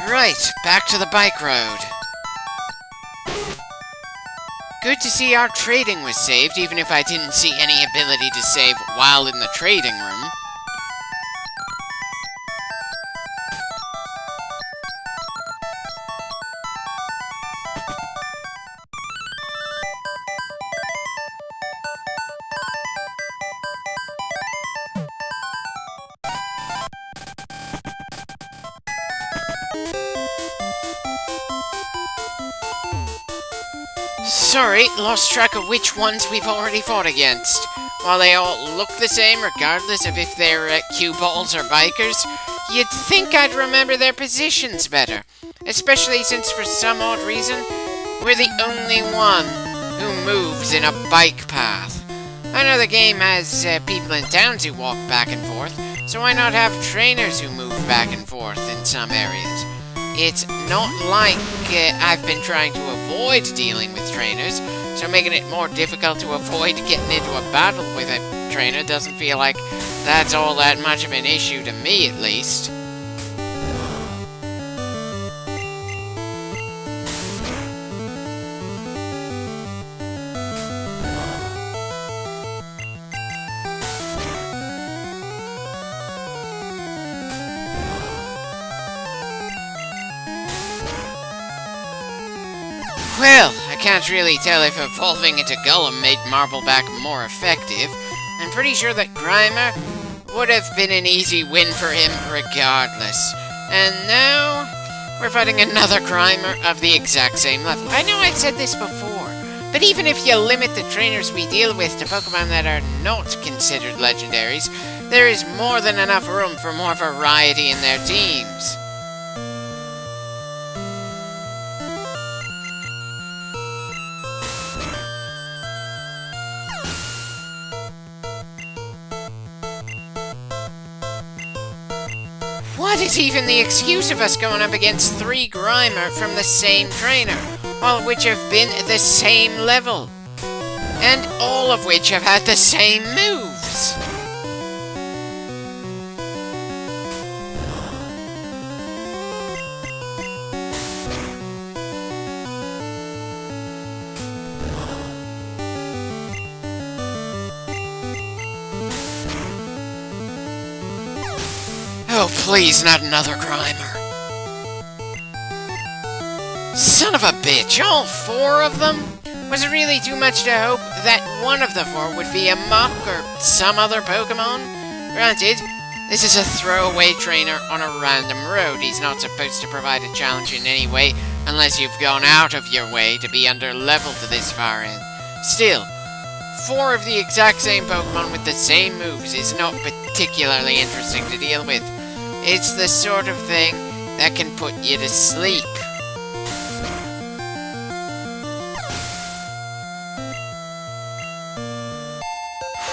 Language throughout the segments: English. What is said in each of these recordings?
Right, back to the bike road. Good to see our trading was saved, even if I didn't see any ability to save while in the trading room. Sorry, lost track of which ones we've already fought against. While they all look the same, regardless of if they're cue balls or bikers, you'd think I'd remember their positions better. Especially since for some odd reason, we're the only one who moves in a bike path. I know the game has people in towns who walk back and forth, so why not have trainers who move back and forth in some areas? It's not like I've been trying to avoid dealing with trainers, so making it more difficult to avoid getting into a battle with a trainer doesn't feel like that's all that much of an issue to me, at least. Well, I can't really tell if evolving into Gollum made Marbleback more effective. I'm pretty sure that Grimer would have been an easy win for him regardless. And now, we're fighting another Grimer of the exact same level. I know I've said this before, but even if you limit the trainers we deal with to Pokemon that are not considered legendaries, there is more than enough room for more variety in their teams. What is even the excuse of us going up against 3 Grimer from the same trainer, all of which have been the same level, and all of which have had the same moves? Oh, please, not another Grimer. Son of a bitch, all 4 of them? Was it really too much to hope that one of the 4 would be a Muk or some other Pokemon? Granted, this is a throwaway trainer on a random road. He's not supposed to provide a challenge in any way unless you've gone out of your way to be under-leveled this far in. Still, 4 of the exact same Pokemon with the same moves is not particularly interesting to deal with. It's the sort of thing that can put you to sleep.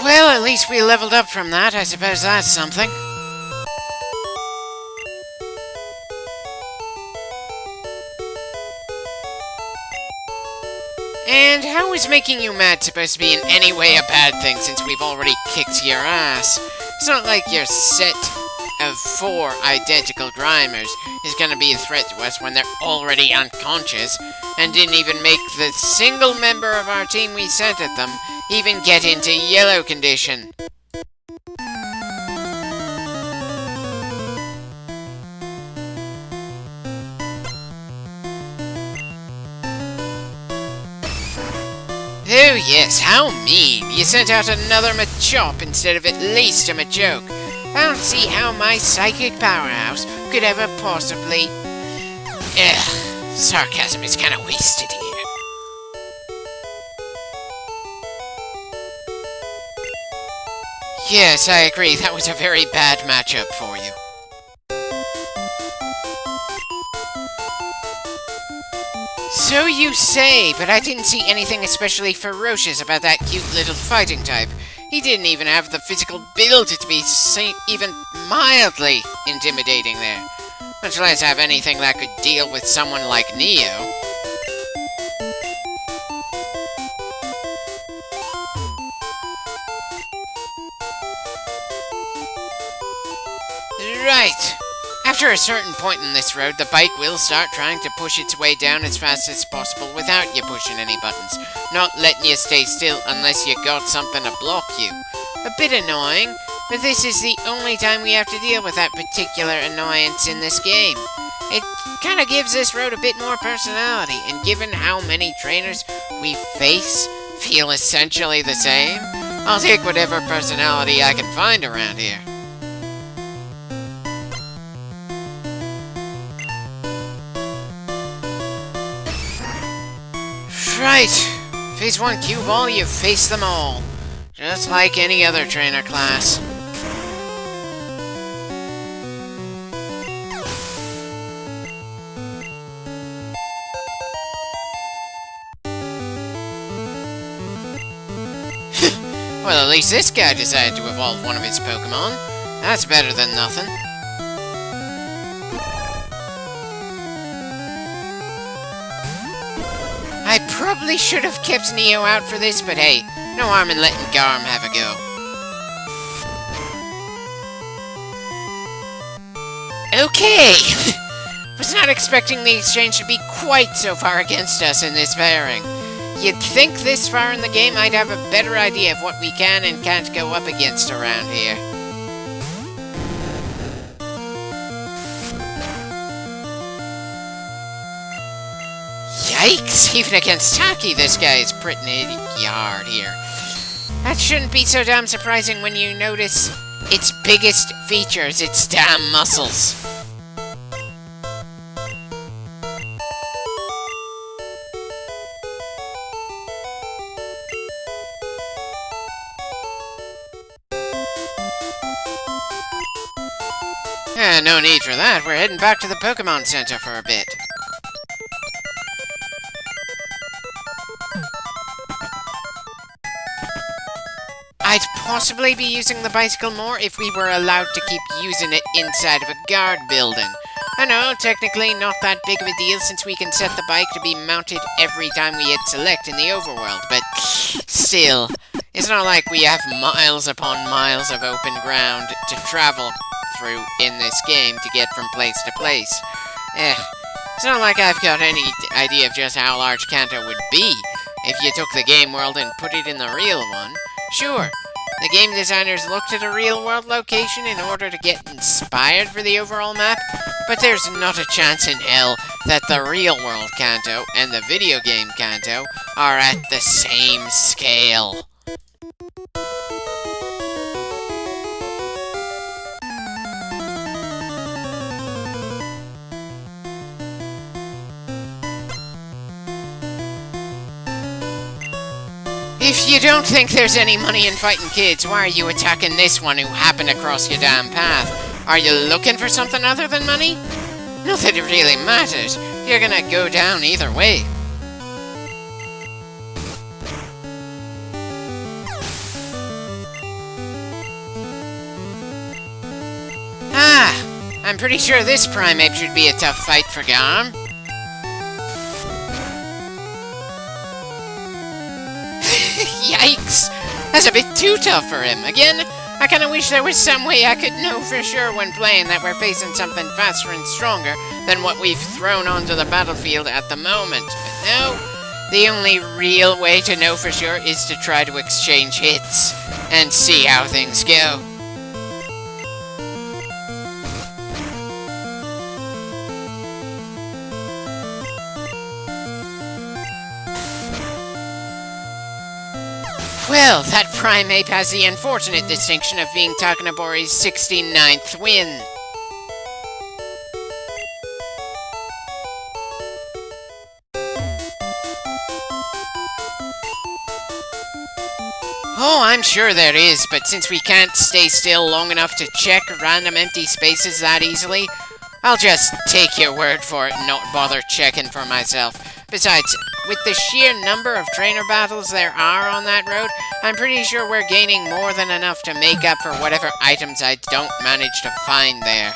Well, at least we leveled up from that. I suppose that's something. And how is making you mad supposed to be in any way a bad thing since we've already kicked your ass? It's not like your set of 4 identical Grimers is gonna be a threat to us when they're already unconscious and didn't even make the single member of our team we sent at them even get into yellow condition. Oh yes, how mean! You sent out another Machop instead of at least a Machoke. I don't see how my psychic powerhouse could ever possibly... Ugh, sarcasm is kinda wasted here. Yes, I agree, that was a very bad matchup for you. So you say, but I didn't see anything especially ferocious about that cute little fighting type. He didn't even have the physical build to be even mildly intimidating there. Much less have anything that could deal with someone like Neo. Right. After After a certain point in this road, the bike will start trying to push its way down as fast as possible without you pushing any buttons, not letting you stay still unless you got something to block you. A bit annoying, but this is the only time we have to deal with that particular annoyance in this game. It kind of gives this road a bit more personality, and given how many trainers we face feel essentially the same, I'll take whatever personality I can find around here. Right, phase 1 cue ball, you've faced them all. Just like any other trainer class. Well, at least this guy decided to evolve one of his Pokemon. That's better than nothing. I probably should have kept Neo out for this, but hey, no harm in letting Garm have a go. Okay! Was not expecting the exchange to be quite so far against us in this pairing. You'd think this far in the game I'd have a better idea of what we can and can't go up against around here. Yikes! Even against Taki, this guy is pretty hard here. That shouldn't be so damn surprising when you notice its biggest features, its damn muscles. No need for that. We're heading back to the Pokemon Center for a bit. I'd possibly be using the bicycle more if we were allowed to keep using it inside of a guard building. I know, technically not that big of a deal since we can set the bike to be mounted every time we hit select in the overworld, but still, it's not like we have miles upon miles of open ground to travel through in this game to get from place to place. It's not like I've got any idea of just how large Kanto would be if you took the game world and put it in the real one. Sure, the game designers looked at a real-world location in order to get inspired for the overall map, but there's not a chance in hell that the real-world Kanto and the video game Kanto are at the same scale. If you don't think there's any money in fighting kids, why are you attacking this one who happened to cross your damn path? Are you looking for something other than money? Not that it really matters. You're gonna go down either way. I'm pretty sure this Primeape should be a tough fight for Garm. Yikes! That's a bit too tough for him. Again, I kinda wish there was some way I could know for sure when playing that we're facing something faster and stronger than what we've thrown onto the battlefield at the moment. But no, the only real way to know for sure is to try to exchange hits and see how things go. Well, that Primeape has the unfortunate distinction of being Takanabori's 69th win. Oh, I'm sure there is, but since we can't stay still long enough to check random empty spaces that easily, I'll just take your word for it and not bother checking for myself. Besides, with the sheer number of trainer battles there are on that road, I'm pretty sure we're gaining more than enough to make up for whatever items I don't manage to find there.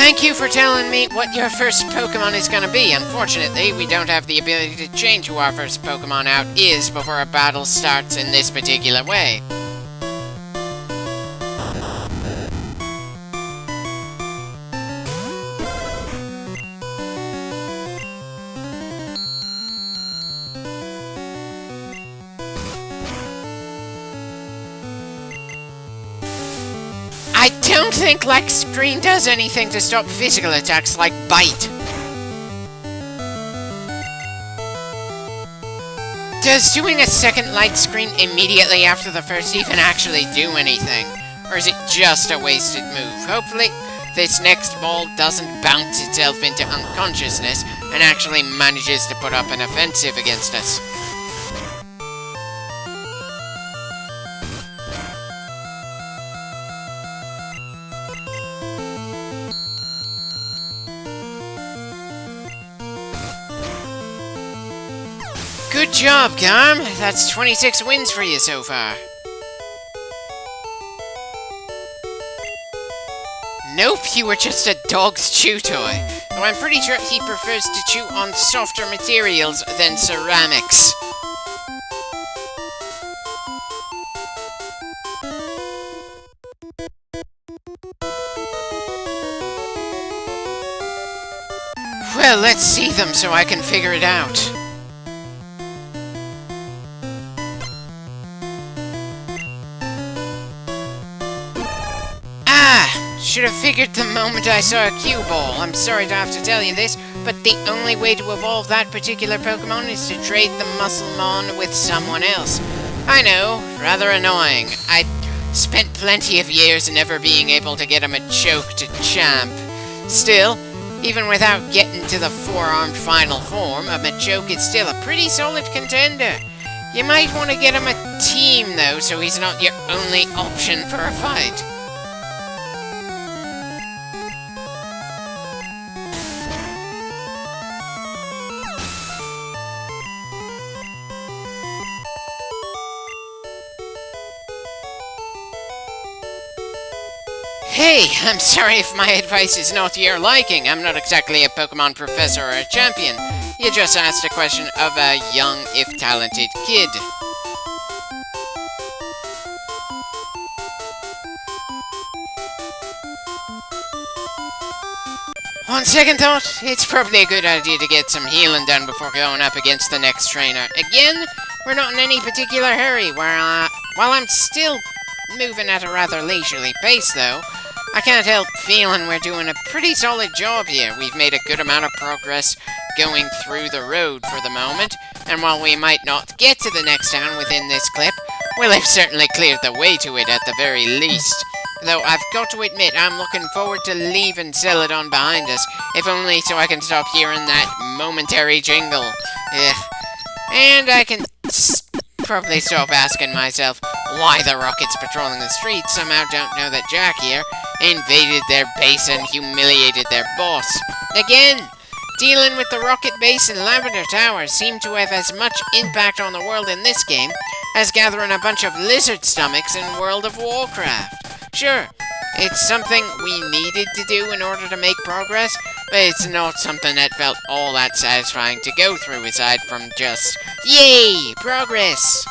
Thank you for telling me what your first Pokemon is gonna be. Unfortunately, we don't have the ability to change who our first Pokemon out is before a battle starts in this particular way. I don't think Lex Screen does anything to stop physical attacks like Bite. Does doing a second light screen immediately after the first even actually do anything? Or is it just a wasted move? Hopefully, this next ball doesn't bounce itself into unconsciousness and actually manages to put up an offensive against us. Good job, Garm. That's 26 wins for you so far. Nope, you were just a dog's chew toy. Though I'm pretty sure he prefers to chew on softer materials than ceramics. Well, let's see them so I can figure it out. Should have figured the moment I saw a cue ball. I'm sorry to have to tell you this, but the only way to evolve that particular Pokemon is to trade the Musclemon with someone else. I know, rather annoying. I spent plenty of years never being able to get a Machoke to champ. Still, even without getting to the four-armed final form, a Machoke is still a pretty solid contender. You might want to get him a team, though, so he's not your only option for a fight. Hey, I'm sorry if my advice is not to your liking. I'm not exactly a Pokemon professor or a champion. You just asked a question of a young, if talented, kid. On second thought, it's probably a good idea to get some healing done before going up against the next trainer. Again, we're not in any particular hurry, while I'm still moving at a rather leisurely pace, though. I can't help feeling we're doing a pretty solid job here. We've made a good amount of progress going through the road for the moment, and while we might not get to the next town within this clip, we'll have certainly cleared the way to it at the very least. Though I've got to admit, I'm looking forward to leaving Celadon behind us, if only so I can stop hearing that momentary jingle. Ugh. And I can probably stop asking myself why the Rockets patrolling the streets somehow don't know that Jack here invaded their base and humiliated their boss. Again, dealing with the Rocket base and Lavender Tower seem to have as much impact on the world in this game as gathering a bunch of lizard stomachs in World of Warcraft. Sure, it's something we needed to do in order to make progress, but it's not something that felt all that satisfying to go through aside from just, yay, progress!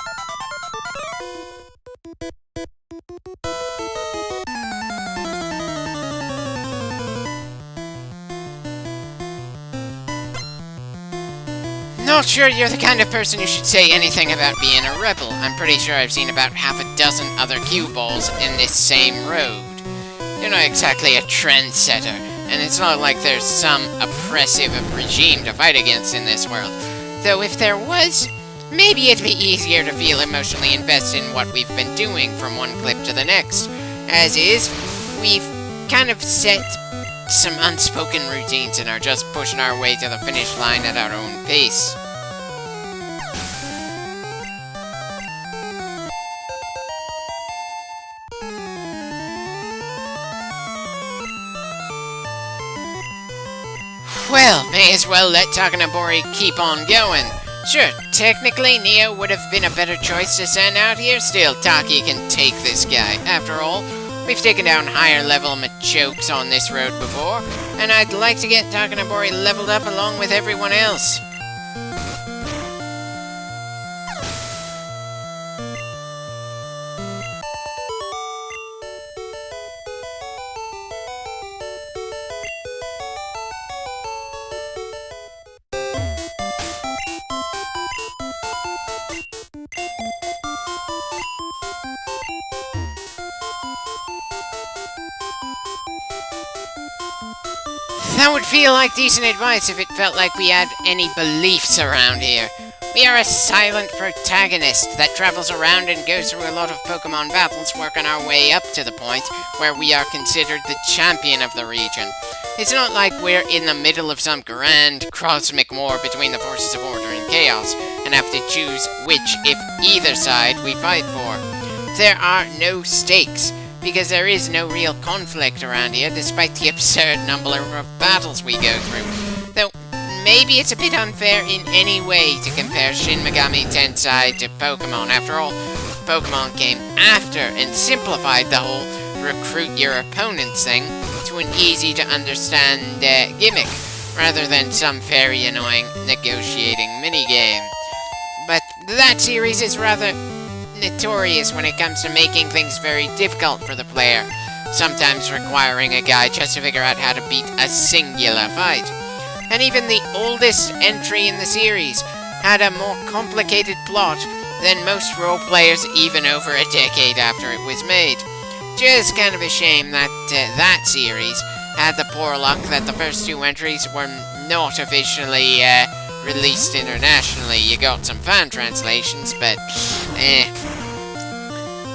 Not sure you're the kind of person who should say anything about being a rebel. I'm pretty sure I've seen about half a dozen other cue balls in this same road. You're not exactly a trendsetter, and it's not like there's some oppressive regime to fight against in this world. Though if there was, maybe it'd be easier to feel emotionally invested in what we've been doing from one clip to the next. As is, we've kind of set some unspoken routines and are just pushing our way to the finish line at our own pace. Well, may as well let Takanabori keep on going. Sure, technically Neo would have been a better choice to send out here. Still, Taki can take this guy. After all, We've taken down higher level Machokes on this road before, and I'd like to get Takanabori leveled up along with everyone else. That would feel like decent advice if it felt like we had any beliefs around here. We are a silent protagonist that travels around and goes through a lot of Pokemon battles, working our way up to the point where we are considered the champion of the region. It's not like we're in the middle of some grand cosmic war between the forces of order and chaos, and have to choose which, if either side, we fight for. There are no stakes, because there is no real conflict around here, despite the absurd number of battles we go through. Though, maybe it's a bit unfair in any way to compare Shin Megami Tensei to Pokemon. After all, Pokemon came after and simplified the whole recruit your opponents thing to an easy-to-understand gimmick, rather than some very annoying negotiating minigame. But that series is rather notorious when it comes to making things very difficult for the player, sometimes requiring a guide just to figure out how to beat a singular fight. And even the oldest entry in the series had a more complicated plot than most role players even over a decade after it was made. Just kind of a shame that that series had the poor luck that the first two entries were not officially released internationally. You got some fan translations, but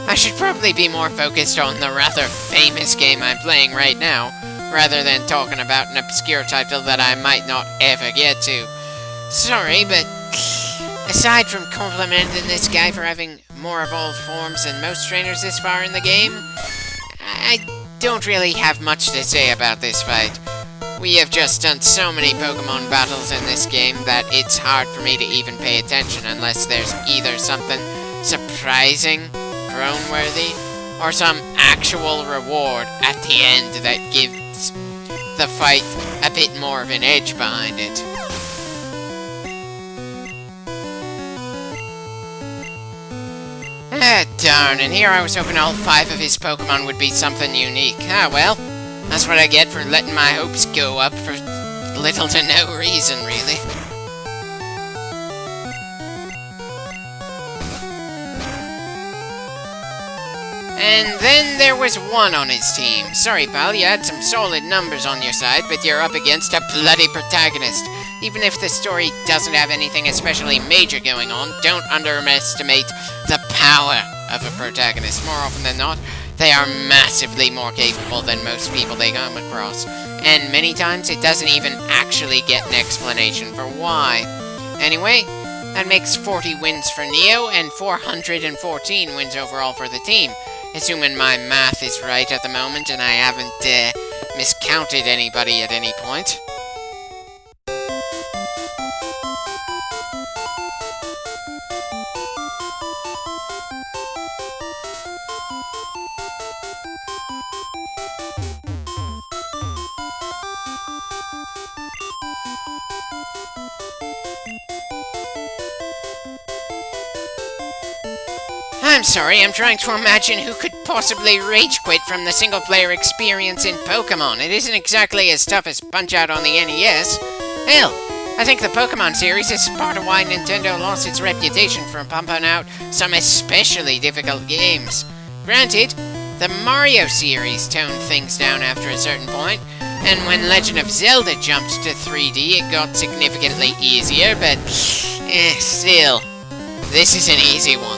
I should probably be more focused on the rather famous game I'm playing right now, rather than talking about an obscure title that I might not ever get to. Sorry, but aside from complimenting this guy for having more evolved forms than most trainers this far in the game, I don't really have much to say about this fight. We have just done so many Pokemon battles in this game that it's hard for me to even pay attention unless there's either something surprising, groan-worthy, or some actual reward at the end that gives the fight a bit more of an edge behind it. Ah, darn, and here I was hoping all 5 of his Pokemon would be something unique. Ah, well, that's what I get for letting my hopes go up for little to no reason, really. And then there was one on his team. Sorry, pal, you had some solid numbers on your side, but you're up against a bloody protagonist. Even if the story doesn't have anything especially major going on, don't underestimate the power of a protagonist. More often than not, they are massively more capable than most people they come across. And many times it doesn't even actually get an explanation for why. Anyway, that makes 40 wins for Neo and 414 wins overall for the team. Assuming my math is right at the moment and I haven't miscounted anybody at any point. I'm sorry, I'm trying to imagine who could possibly rage quit from the single-player experience in Pokemon. It isn't exactly as tough as Punch-Out on the NES. Hell, I think the Pokemon series is part of why Nintendo lost its reputation for pumping out some especially difficult games. Granted, the Mario series toned things down after a certain point, and when Legend of Zelda jumped to 3D, it got significantly easier, but still, this is an easy one.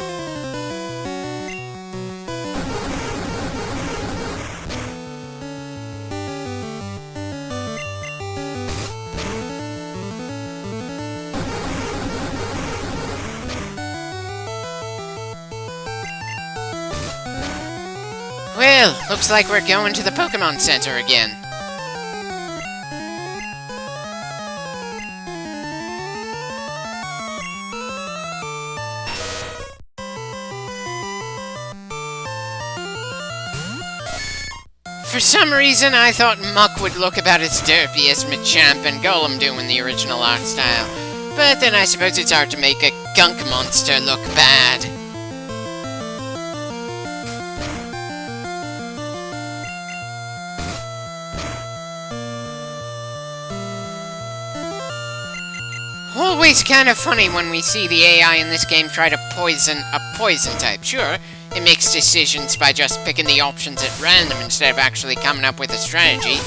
Well, looks like we're going to the Pokemon Center again. For some reason, I thought Muck would look about as derpy as Machamp and Golem do in the original art style. But then I suppose it's hard to make a gunk monster look bad. Always kind of funny when we see the AI in this game try to poison a poison type. Sure, it makes decisions by just picking the options at random instead of actually coming up with a strategy.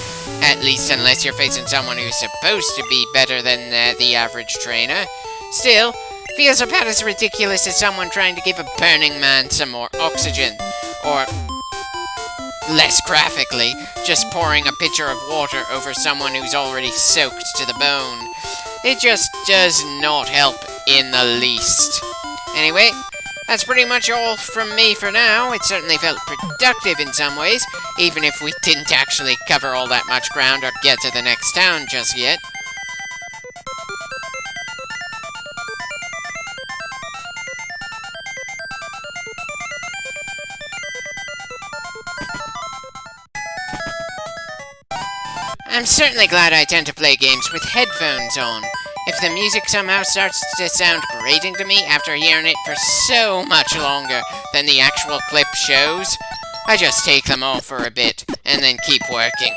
At least unless you're facing someone who's supposed to be better than the average trainer. Still, feels about as ridiculous as someone trying to give a burning man some more oxygen. Or, less graphically, just pouring a pitcher of water over someone who's already soaked to the bone. It just does not help in the least. Anyway, that's pretty much all from me for now. It certainly felt productive in some ways, even if we didn't actually cover all that much ground or get to the next town just yet. I'm certainly glad I tend to play games with headphones on. If the music somehow starts to sound grating to me after hearing it for so much longer than the actual clip shows, I just take them off for a bit and then keep working.